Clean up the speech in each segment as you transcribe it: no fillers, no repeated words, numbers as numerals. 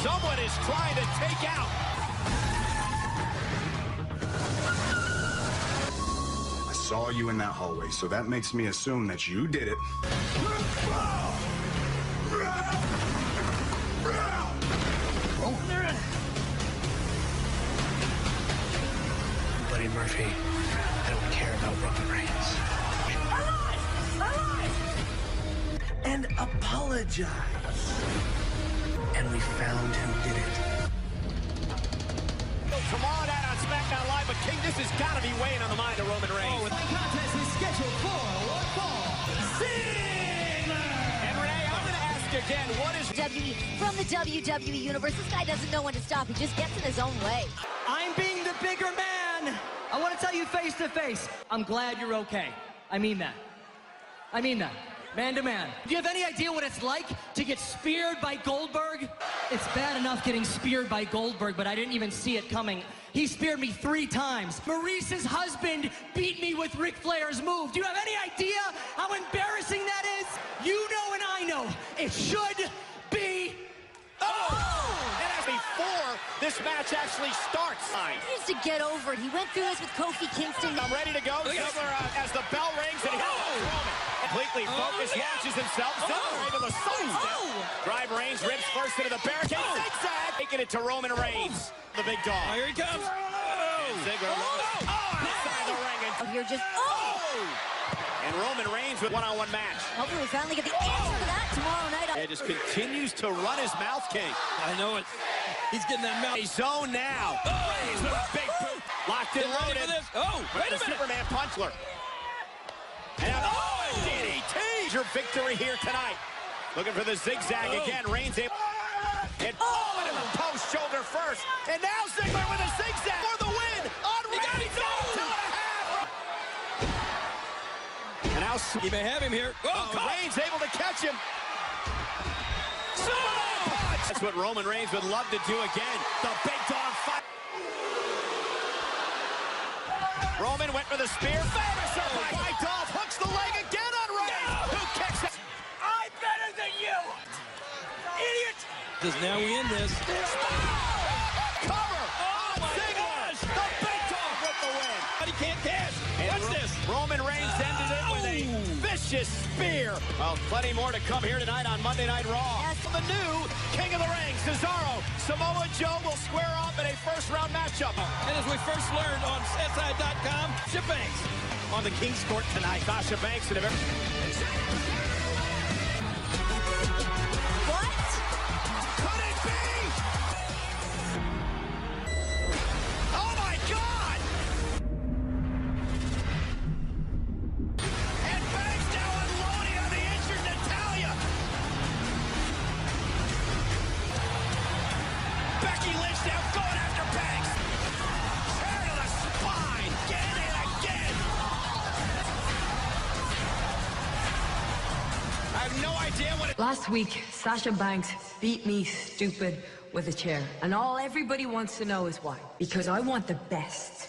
Someone is trying to take out. I saw you in that hallway, so that makes me assume that you did it. Buddy Murphy, I don't care about Roman Reigns. And apologize. And we found who did it. Tomorrow night on SmackDown Live, but King, this has got to be weighing on the mind of Roman Reigns. The contest is scheduled for one fall. And Renee, I'm going to ask again, what is from the WWE Universe? This guy doesn't know when to stop. He just gets in his own way. I'm being the bigger man. I want to tell you face to face, I'm glad you're okay. I mean that. I mean that. Man to man. Do you have any idea what it's like to get speared by Goldberg? It's bad enough getting speared by Goldberg, but I didn't even see it coming. He speared me 3 times. Maurice's husband beat me with Ric Flair's move. Do you have any idea how embarrassing that is? You know and I know. It should be. And as before this match actually starts. He needs to get over it. He went through this with Kofi Kingston. I'm ready to go. Ziggler as the bell rings and Roman completely focused, launches himself. Ziggler able to sidestep. Drive Reigns, ribs first into the barricade. Zigzag, taking it to Roman Reigns, the big dog. Here he comes. And Ziggler inside the ring. And Here just And Roman Reigns with one-on-one match. Hopefully we finally get the answer to that tomorrow night. It just continues to run his mouth, King. I know it. He's getting that mouth. A zone now. Reigns with a big boot. Locked and loaded. Wait a minute. Superman punchler. And DDT. Your victory here tonight. Looking for the zigzag again. Reigns able. And into the post shoulder first. And now Ziggler with a zigzag for the win. On Reigns. 2.5. And now You may have him here. Reigns able to catch him. Superman punch. That's what Roman Reigns would love to do again. The big dog fight. Roman went for the spear. Famous by Dolph. Hooks the leg again on Reigns. Who kicks it? I'm better than you. Idiot. Because now we end this. Cover. Ziggler. The big dog with the win. But he can't cash. Watch this. Roman Reigns ended it with a vicious spear. Well, plenty more to come here tonight on Monday Night Raw. Yes. The new King of the Ring, Cesaro. Samoa Joe will square off in a first-round matchup. And as we first learned on SI.com, Sasha Banks On the King's Court tonight, Sasha Banks in a very... What? Could it be? Oh, my God! And Banks now unloading on the injured Natalya. Becky Lynch now going after Banks. Tear to the spine. Again and again. I have no idea what it... Last week, Sasha Banks beat me stupid with a chair. And all everybody wants to know is why. Because I want the best,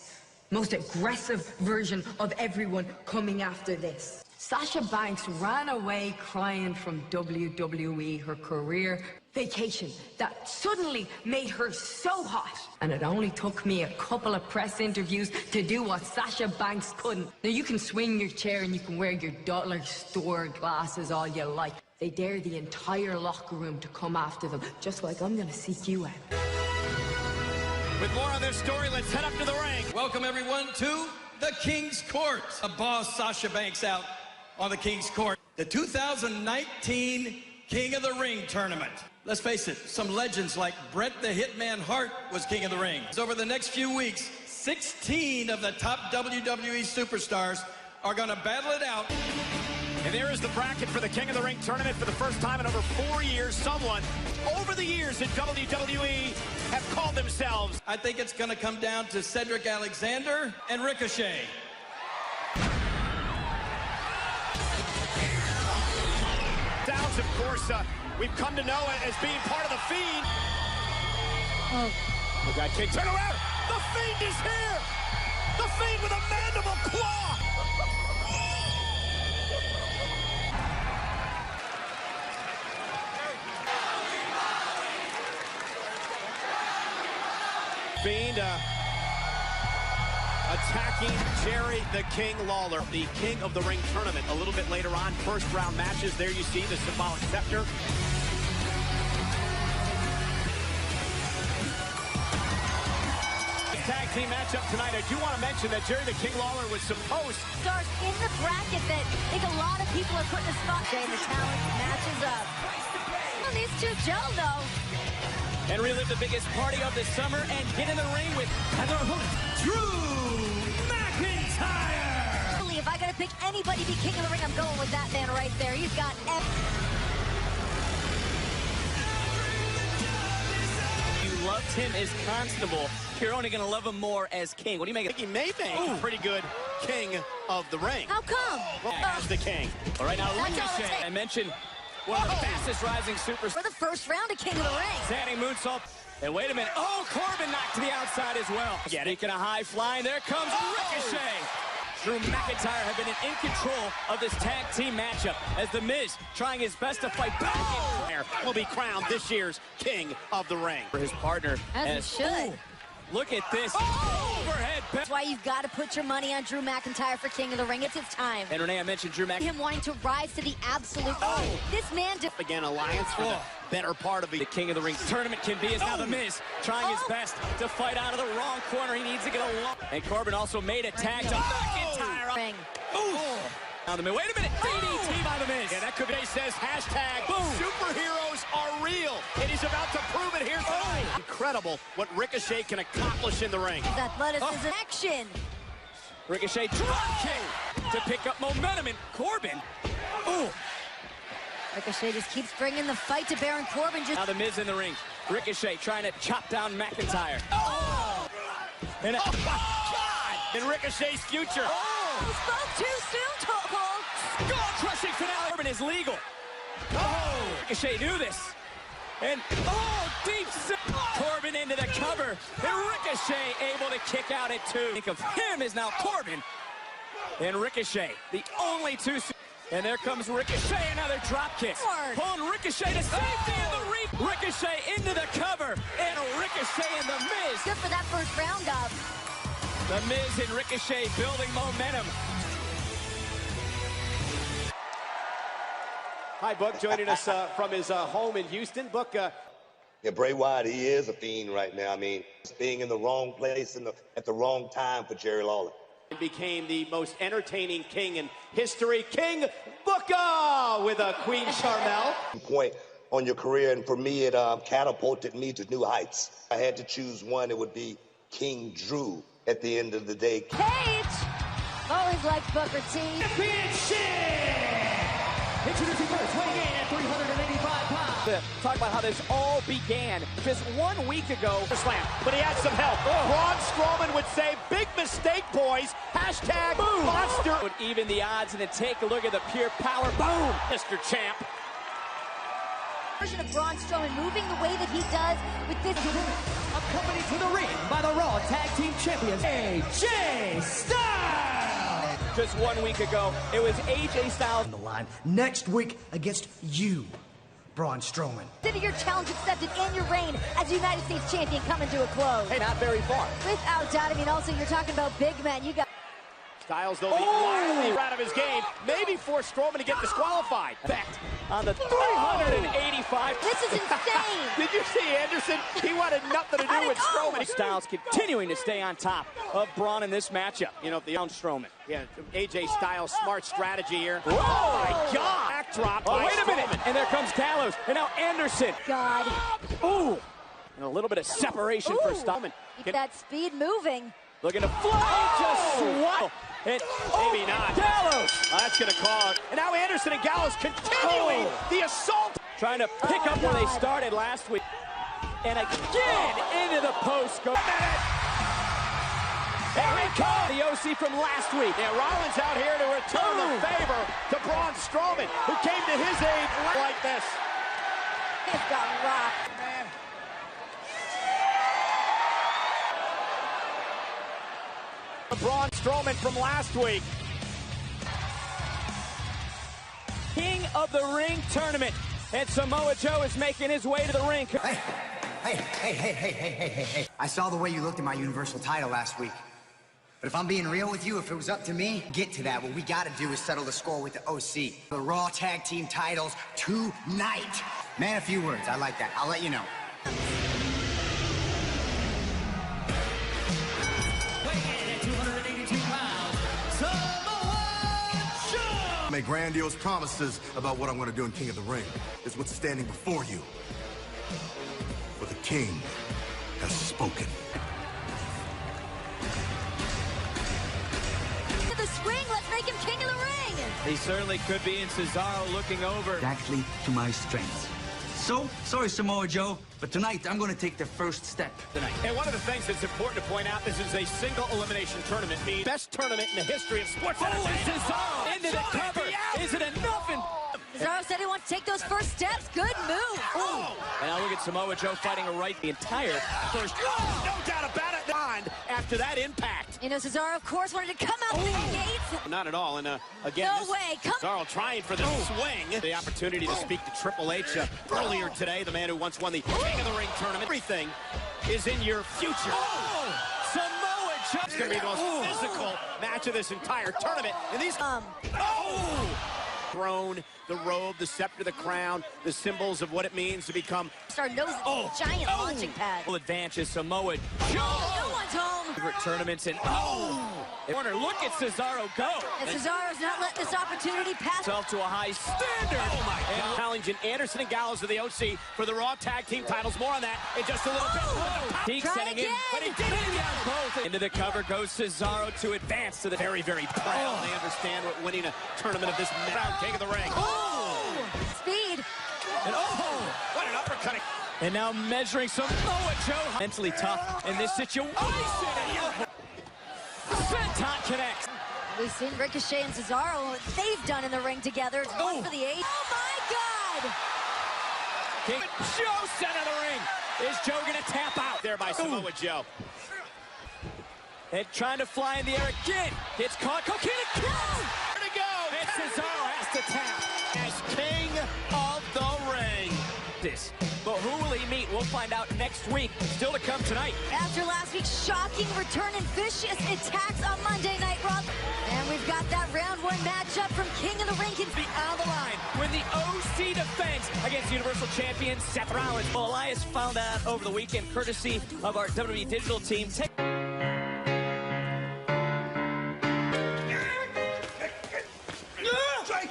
most aggressive version of everyone coming after this. Sasha Banks ran away crying from WWE, her career vacation, that suddenly made her so hot. And it only took me a couple of press interviews to do what Sasha Banks couldn't. Now, you can swing your chair and you can wear your dollar store glasses all you like. They dare the entire locker room to come after them, just like I'm gonna seek you out. With more on this story, let's head up to the ring. Welcome, everyone, to the King's Court. A boss, Sasha Banks, out on the King's Court. The 2019 King of the Ring tournament. Let's face it, some legends like Bret the Hitman Hart was King of the Ring. Over the next few weeks, 16 of the top WWE superstars are going to battle it out. And there is the bracket for the King of the Ring tournament for the first time in over 4 years. Someone over the years in WWE have called themselves. I think it's going to come down to Cedric Alexander and Ricochet. Sounds, of course, we've come to know as being part of the Fiend. Oh. Oh, God, King, turn around! The Fiend is here! The Fiend with a mandible claw! Fiend attacking Jerry the King Lawler, the King of the Ring tournament. A little bit later on, first round matches. There you see the symbolic scepter. Tag team matchup tonight. I do want to mention that Jerry the King Lawler was supposed Stars in the bracket that I think a lot of people are putting a spot. And the talent matches up. Well, these two gel though. and relive the biggest party of the summer and get in the ring with Their opponent, Drew McIntyre. If I gotta pick anybody to be king of the ring, I'm going with that man right there. He's got You loved him as Constable. You're only going to love him more as King. What do you make of it? He may make a pretty good King of the Ring. How come? Well, as the King. All right, now That's all it Ricochet. takes. I mentioned one of the fastest rising superstars. For the first round of King of the Ring. Standing moonsault. And wait a minute. Oh, Corbin knocked to the outside as well. Speaking of high flying, there comes Ricochet. Drew McIntyre have been in control of this tag team matchup as The Miz trying his best to fight back. Will be crowned this year's King of the Ring. For his partner. As he should. Ooh, look at this. Overhead. That's why you've got to put your money on Drew McIntyre for King of the Ring. It's his time. And Renee, I mentioned Drew McIntyre. Him wanting to rise to the absolute. This man did. Again, alliance for the better part of The King of the Ring tournament can be as now The Miz trying his best to fight out of the wrong corner. He needs to get a long. And Corbin also made a tag to McIntyre. Ring. Now the Miz. Wait a minute. DDT by The Miz. Yeah, that could be. He says hashtag Boom. superheroes are real. And he's about to prove it here tonight. Incredible what Ricochet can accomplish in the ring. His athleticism. Action. Ricochet drop kick to pick up momentum. And Corbin. Ooh. Ricochet just keeps bringing the fight to Baron Corbin. Now The Miz in the ring. Ricochet trying to chop down McIntyre. And In Ricochet's future. He spoke too soon, Cole. skull-crushing finale. Corbin is legal. Ricochet knew this. And, deep Corbin into the cover. And Ricochet able to kick out at 2. Think of him as now Corbin. And Ricochet, the only 2. And there comes Ricochet, another drop kick. Pulling Ricochet to safety in the reach. Ricochet into the cover. And Ricochet and The Miz. Good for that first round up. The Miz and Ricochet building momentum. Hi, Book, joining us from his home in Houston. Book, Yeah, Bray Wyatt, he is a fiend right now. I mean, being in the wrong place at the wrong time for Jerry Lawler. became the most entertaining king in history. King Booker with a Queen Charmel. Point on your career, and for me, it catapulted me to new heights. I had to choose one. It would be King Drew at the end of the day. Cage. Always liked Booker T. Introducing first, weighing in at 385 pounds. Talk about how this all began just 1 week ago. Slam, but he had some help. Braun Strowman would say, big mistake, boys. Hashtag monster. Would even the odds, and then take a look at the pure power. Boom! Mr. Champ. Version of Braun Strowman moving the way that he does with this. Accompanied to the ring by the Raw Tag Team Champions, AJ Styles. Just 1 week ago, it was AJ Styles. On the line next week against you, Braun Strowman. Consider your challenge accepted and your reign as United States champion coming to a close. Hey, not very far. Without doubt, I mean, also you're talking about big men. You got. Styles, though, wildly out of his game. Maybe force Strowman to get disqualified. Fact on the 385. This is insane. Did you see Anderson? He wanted nothing to do with Strowman. Styles continuing to stay on top of Braun in this matchup. You know, the Strowman. Yeah, AJ Styles, smart strategy here. Whoa! Oh, my God. Backdrop by Wait a minute. Strowman. And there comes Gallows. And now Anderson. God. Ooh. And a little bit of separation for Strowman. Keep that speed moving. Looking to fly. Just swat. And Maybe not. Gallows. That's going to cause. And now Anderson and Gallows continuing the assault. Trying to pick up where they started last week. And again into the post. Go. There he comes. The OC from last week. Yeah, Rollins out here to return the favor to Braun Strowman, who came to his aid like this. He's got rocked. Man. Braun Strowman from last week. King of the Ring tournament. And Samoa Joe is making his way to the ring. Hey, Hey. I saw the way you looked at my Universal title last week. But if I'm being real with you, if it was up to me, get to that. What we gotta do is settle the score with the OC. The Raw Tag Team titles tonight. Man, a few words. I like that. I'll let you know. Make grandiose promises about what I'm going to do in King of the Ring. Is what's standing before you. For the King has spoken. The swing, let's make him King of the Ring. He certainly could be, and Cesaro looking over. Exactly to my strengths. So, sorry, Samoa Joe, but tonight I'm going to take the first step. And one of the things that's important to point out, this is a single elimination tournament. The best tournament in the history of sports entertainment. Cesaro into the cover. Is it enough? Cesaro said he wants to take those first steps. Good move. And now look at Samoa Joe fighting right the entire first. No doubt about it. After that impact. You know, Cesaro, of course, wanted to come out the gates. Not at all. And again, no way. Cesaro trying for the swing. The opportunity to speak to Triple H earlier today, the man who once won the King of the Ring tournament. Everything is in your future. Samoa Joe. It's going to be the most physical match of this entire tournament. And these... Throne, the robe, the scepter, the crown, the symbols of what it means to become... Our nose is a giant launching pad. Full advantage is Samoa Joe. No one's home. Favorite tournaments and corner. Look at Cesaro go. And Cesaro's not letting this opportunity pass. Himself to a high standard. Oh my God. Challenging Anderson and Gallows of the OC for the Raw Tag Team titles. More on that in just a little bit. Peak setting in, but he did it both. Into the cover goes Cesaro to advance to the very, very proud. They understand what winning a tournament of this round King of the Ring. Speed. And what an uppercut. And now measuring Samoa Joe. Mentally tough in this situation. Senton connects. We've seen Ricochet and Cesaro, what they've done in the ring together. It's one for the 8. Oh my God! King Joe center of the ring. Is Joe gonna tap out? There by Samoa Joe. And trying to fly in the air again. Gets caught. Coquina kills. Where to go? And Cesaro has to tap. As King of the Ring. But who will he meet? We'll find out next week. Still to come tonight. After last week's shocking return and vicious attacks on Monday Night Raw. And we've got that round 1 matchup from King of the Ring. Be on the line when the OC defense against Universal Champion Seth Rollins. Well, Elias found out over the weekend, courtesy of our WWE Digital team. Drake,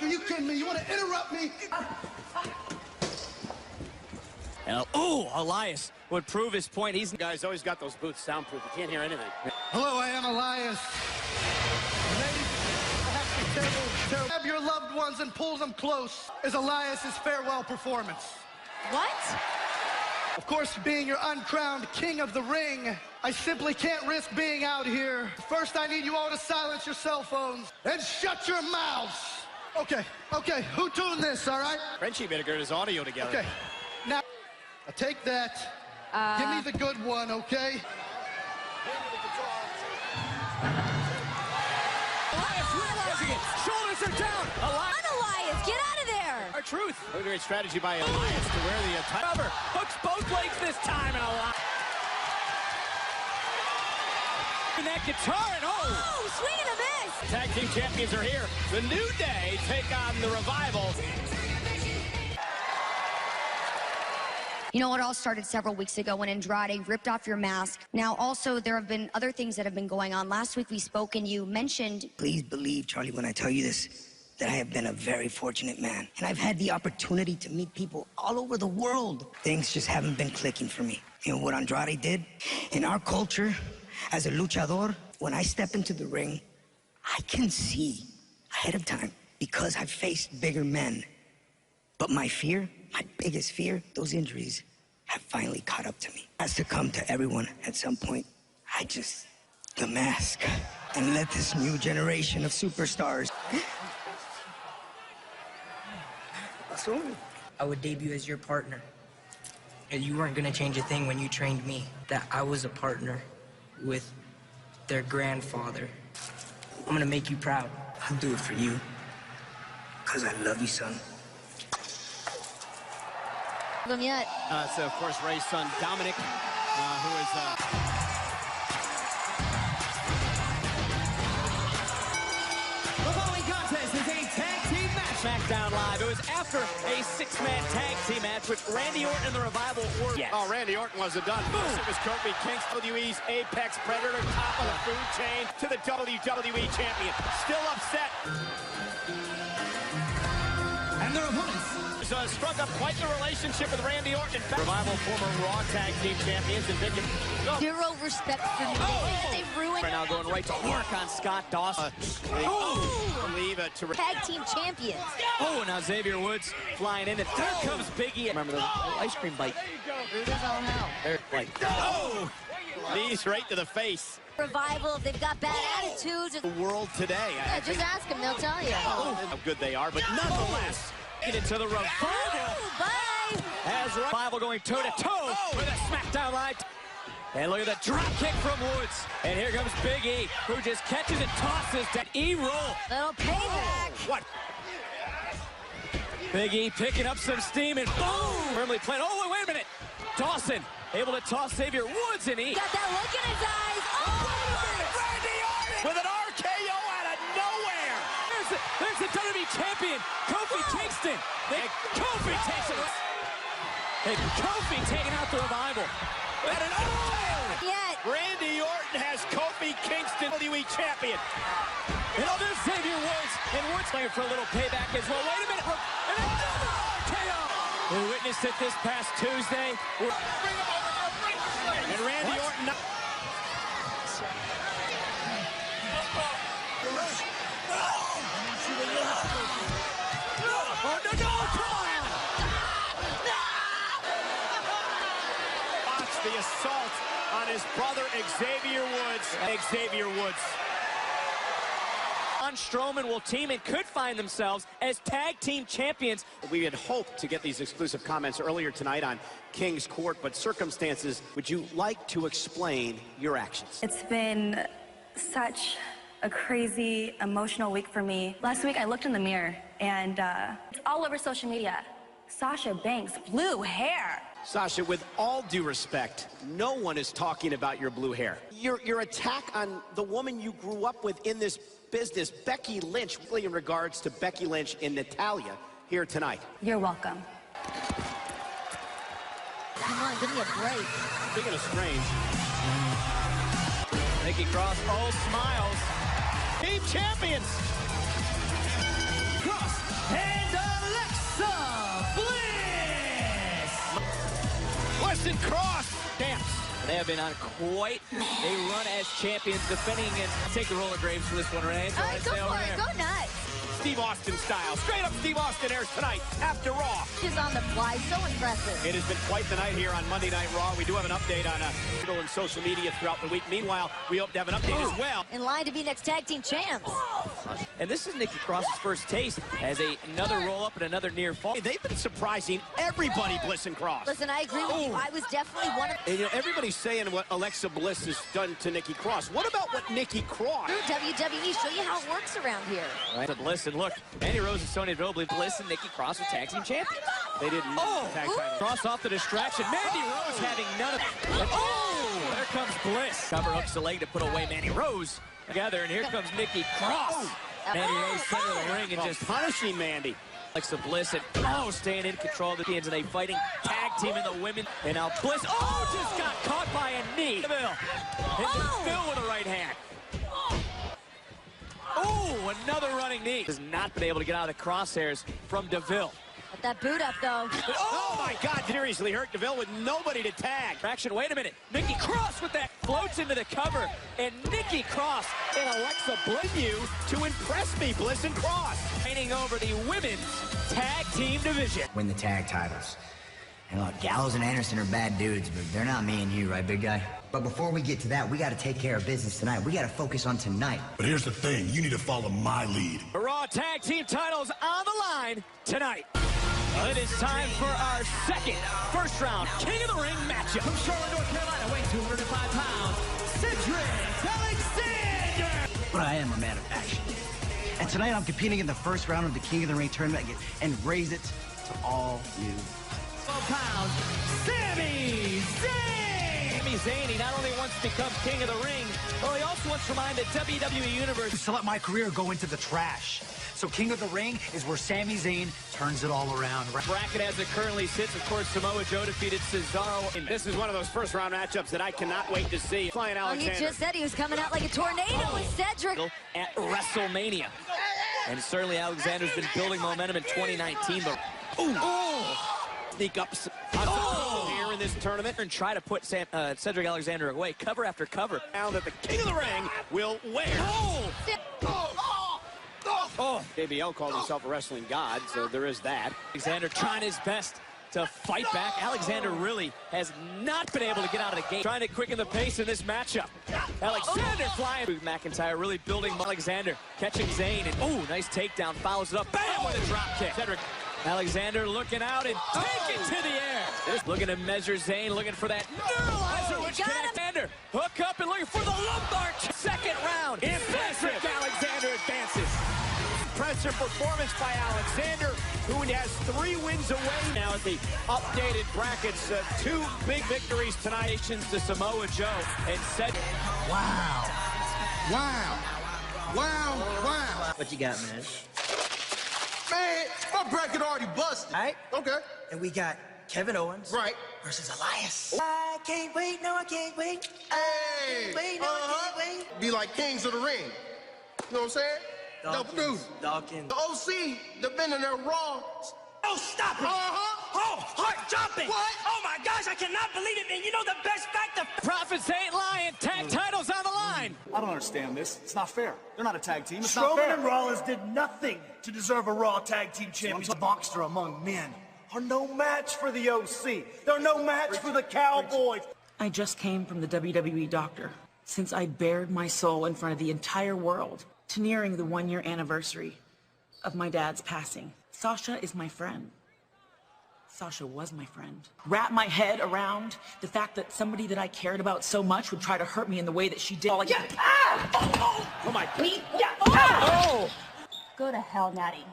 are you kidding me? You want to interrupt me? And, Elias would prove his point. He's guys always got those boots soundproof. You can't hear anything. Hello, I am Elias. Ladies, I have to tell you, grab your loved ones and pull them close is Elias's farewell performance. What? Of course, being your uncrowned King of the Ring, I simply can't risk being out here. First, I need you all to silence your cell phones and shut your mouths. Okay, who tuned this, all right? Frenchie better get his audio together. Okay, now, I'll take that. Give me the good one, okay? Elias realizing it. Shoulders are down. Elias, get out of there. Our truth. A great strategy by Elias to wear the cover. Hooks both legs this time, and Elias. And that guitar, and swing and a miss. Tag team champions are here. The New Day take on the Revival. You know, it all started several weeks ago when Andrade ripped off your mask. Now, also, there have been other things that have been going on. Last week we spoke and you mentioned... Please believe, Charlie, when I tell you this, that I have been a very fortunate man. And I've had the opportunity to meet people all over the world. Things just haven't been clicking for me. You know what Andrade did? In our culture, as a luchador, when I step into the ring, I can see ahead of time because I've faced bigger men. But my fear, my biggest fear, those injuries have finally caught up to me. It has to come to everyone at some point. The mask, and let this new generation of superstars. I would debut as your partner. And you weren't gonna change a thing when you trained me. That I was a partner with their grandfather. I'm gonna make you proud. I'll do it for you, 'cause I love you, son. Them yet. So, of course, Ray's son, Dominic, who is... The following contest is a tag team match. SmackDown Live. It was after a six-man tag team match, which Randy Orton and the Revival were. Yes. Oh, Randy Orton wasn't done. It was Kofi Kingston, WWE's Apex Predator, top of the food chain, to the WWE Champion. Still upset. And their opponents. Struck up quite the relationship with Randy Orton. Revival, former Raw Tag Team Champions, and Vicky. Zero respect for me. They ruined. Right now going right to work on Scott Dawson. Tag team champions. Oh, and now Xavier Woods flying in, and there comes Biggie. Remember the ice cream bite? Through his own hell. Knees right to the face. Revival, they've got bad attitudes. The world today. Yeah, just ask them, they'll tell you. How good they are, but nonetheless. Get into the Revival. Bye. As Revival going toe-to-toe with a SmackDown Live. And look at the drop kick from Woods. And here comes Big E, who just catches and tosses that E-roll. Little payback. What? Big E picking up some steam and boom! Firmly planted. Oh, wait a minute. Dawson able to toss Xavier Woods and E. Got that look in his eyes. Oh! Randy Orton with an RKO out of nowhere. There's the WWE champion, Kofi Kingston. Kofi takes it. Kofi taking out the Revival. And an Yet. Randy Orton has Kofi Kingston, WWE champion. And oh, there's Xavier Woods. And Woods playing for a little payback as well. Wait a minute. And another RKO. We witnessed it this past Tuesday. And Randy Orton. Oh, no, come on! Watch the assault on his brother, Xavier Woods. Xavier Woods. Strowman will team and could find themselves as tag team champions. We had hoped to get these exclusive comments earlier tonight on King's Court, but circumstances. Would you like to explain your actions? It's been such a crazy, emotional week for me. Last week, I looked in the mirror, and it's all over social media. Sasha Banks, blue hair. Sasha, with all due respect, no one is talking about your blue hair. Your attack on the woman you grew up with in this business, Becky Lynch, really in regards to Becky Lynch and Natalya here tonight. You're welcome. Come on, give me a break. Speaking of strange. Nikki Cross, all smiles. Team champions. Cross and Alexa Bliss. Bliss and Cross. Dance. They have been on quite a run as champions, defending against. Take the roller grapes for this one, Renee. All right, go for it. Go nuts. Steve Austin style. Straight up Steve Austin airs tonight after Raw. She's on the fly. So impressive. It has been quite the night here on Monday Night Raw. We do have an update on digital and social media throughout the week. Meanwhile, we hope to have an update as well. In line to be next tag team champs. And this is Nikki Cross's first taste as another roll-up and another near fall. Hey, they've been surprising everybody, Bliss and Cross. Listen, I agree with you. I was definitely one of... And, everybody's saying what Alexa Bliss has done to Nikki Cross. What about what Nikki Cross? WWE, show you how it works around here. Right to Bliss, and look, Mandy Rose and Sonya Deville believe Bliss and Nikki Cross are tag team champions. They didn't tag title. Cross off the distraction. Mandy Rose having none of it. And there comes Bliss. Cover hooks the leg to put away Mandy Rose. Together, and here comes Nikki Cross. Mandy Rose center of the ring and just punishing Mandy. Alexa Bliss and staying in control of the teams, and they fighting tag team in the women. And now Bliss, just got caught by a knee. Deville. And Deville with a right hand. Another running knee. Has not been able to get out of the crosshairs from Deville. Got that boot up, though. Oh, my God. Seriously hurt Deville with nobody to tag. Action, wait a minute. Nikki Cross with that floats into the cover. And Nikki Cross and Alexa Bliss you to impress me, Bliss and Cross. Reigning over the women's tag team division. Win the tag titles. And look, Gallows and Anderson are bad dudes, but they're not me and you, right, big guy? But before we get to that, we got to take care of business tonight. We got to focus on tonight. But here's the thing. You need to follow my lead. The Raw tag team titles on the line tonight. It is time for our second first-round King of the Ring matchup. From Charlotte, North Carolina, weighing 205 pounds, Cedric Alexander. But I am a man of action. And tonight I'm competing in the first round of the King of the Ring tournament and raise it to all you. pounds, Sami Zayn! Sami Zayn, he not only wants to become king of the ring, well, he also wants to remind the WWE Universe to let my career go into the trash. So King of the Ring is where Sami Zayn turns it all around. Bracket as it currently sits, of course, Samoa Joe defeated Cesaro. And this is one of those first-round matchups that I cannot wait to see. Flying Alexander. He just said he was coming out like a tornado with Cedric. At WrestleMania. And certainly Alexander's been building momentum in 2019, but sneak up here in this tournament and try to put Cedric Alexander away, cover after cover. Now that the King of the Ring will wear. JBL called himself a wrestling god, so there is that. Alexander trying his best to fight back. Alexander really has not been able to get out of the gate. Trying to quicken the pace in this matchup. Alexander flying. McIntyre really building. Alexander catching Zayn. And nice takedown. Follows it up. Bam! With a drop kick. Cedric Alexander looking out and take it to the air. Looking to measure Zayn. Looking for that neuralizer. Which Alexander hook up and looking for the lumbar. Second round. Impressive. Alexander advances. Impressive performance by Alexander, who has 3 wins away now at the updated brackets. 2 big victories tonight. To Samoa Joe and said, Wow. Wow. Wow. Wow. What you got, man? Man, my bracket already busted. All right. Okay. And we got Kevin Owens. Right. Versus Elias. I can't wait. No, I can't wait. Hey. I can't wait. No, I can't wait. Be like kings of the ring. You know what I'm saying? Dawkins. The OC, they've been in their Raw. Oh, stop it! Oh, heart jumping! What? Oh my gosh, I cannot believe it, man! You know the best fact of Prophets ain't lying. Tag titles on the line. I don't understand this. It's not fair. They're not a tag team. It's Strowman not fair. and Rollins did nothing to deserve a Raw Tag Team Championship. Monster among men are no match for the OC. They're no match for the Cowboys. I just came from the WWE doctor. Since I bared my soul in front of the entire world to nearing the 1-year anniversary of my dad's passing. Sasha is my friend. Sasha was my friend. Wrap my head around the fact that somebody that I cared about so much would try to hurt me in the way that she did. Like, Oh my God. Oh! Go to hell, Natty.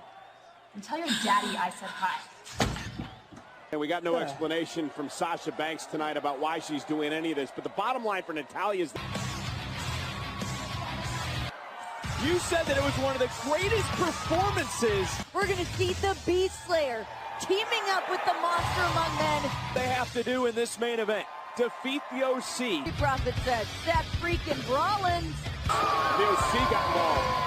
And tell your daddy I said hi. And we got no explanation from Sasha Banks tonight about why she's doing any of this. But the bottom line for Natalya is... You said that it was one of the greatest performances. We're going to see the Beast Slayer teaming up with the Monster Among Men. They have to do in this main event. Defeat the OC. The Prophet said, Seth freaking Rollins. The OC got involved.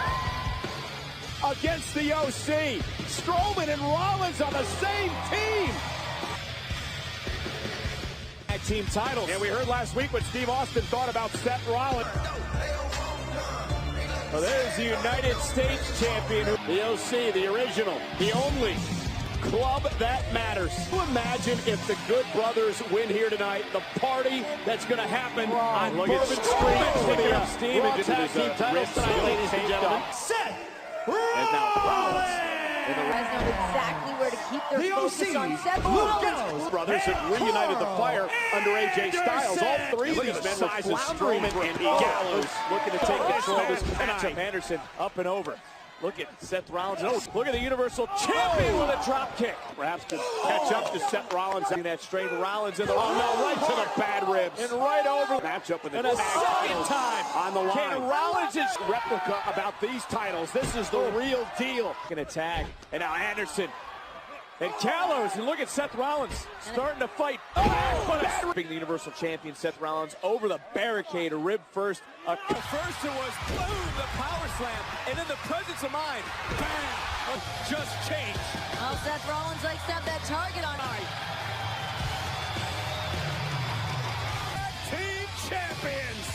Against the OC. Strowman and Rollins on the same team. Tag team titles. And we heard last week what Steve Austin thought about Seth Rollins. Well, there's the United States champion, the OC, the original, the only club that matters. Imagine if the Good Brothers win here tonight, the party that's going to happen on Bourbon Street for the steam into tag team titles tonight, ladies and gentlemen. Seth Rollins. You guys know exactly where to keep their focus on Seth Rollins. Brothers have reunited the fire under AJ Styles. All 3 of these men were floundering, and Gallows looking to take control of this matchup. Anderson up and over. Look at Seth Rollins. Look at the Universal Champion with a drop kick. Perhaps to catch up to Seth Rollins. That straight Rollins in the right to the bad ribs. And right over. Matchup with the second time on the line. Can Rollins' replica about these titles? This is the real deal. Gonna tag. And now Anderson. And Gallows, and look at Seth Rollins starting to fight. The Universal Champion Seth Rollins over the barricade, a rib first. First it was boom, the power slam, and in the presence of mind, bam, just changed. Oh, Seth Rollins likes to have that target on him. Team champions.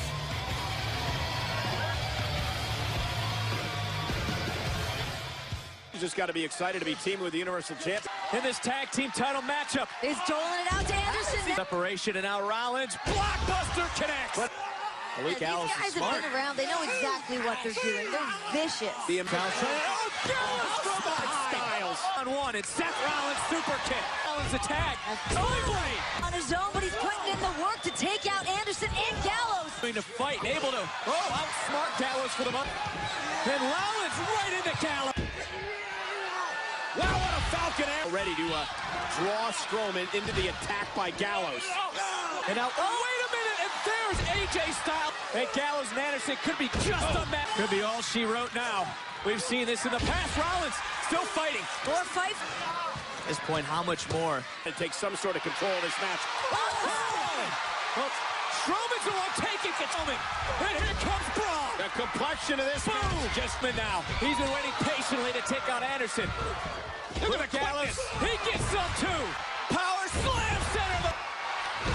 You just got to be excited to be teaming with the Universal Champion. In this tag team title matchup. He's doling it out to Anderson. Separation, and now Rollins, blockbuster connects. These guys have been around. They know exactly what they're doing. They're vicious. The Styles on one. It's Seth Rollins super kick. Rollins attack. On his own, but he's putting in the work to take out Anderson and Gallows. Going to fight, able to outsmart Gallows for the money. And Rollins right into Gallows. Wow, what a Falcon arrow. Ready to draw Strowman into the attack by Gallows. And now, wait a minute, and there's AJ Styles. And Gallows and Anderson could be just a match. Could be all she wrote now. We've seen this in the past. Rollins still fighting. More fight. At this point, how much more? And take some sort of control of this match. Well, Strowman's the one taking Strowman. And here comes Braun. The complexion of this match. Just now. He's been waiting patiently to take out Anderson. Look at the Gallows. He gets some too. Power slam center.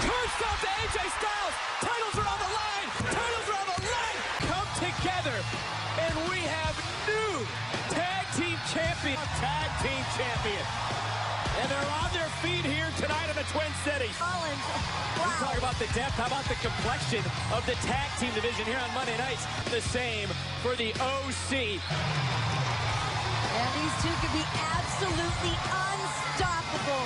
Curse out to AJ Styles. Titles are on the line. Titles are on the line. Come together. And we have new tag team champion. Tag team champion. And they're on their feet here tonight in the Twin Cities. Rollins. Wow. We talk about the depth. How about the complexion of the tag team division here on Monday nights? The same for the OC. And these two could be absolutely unstoppable.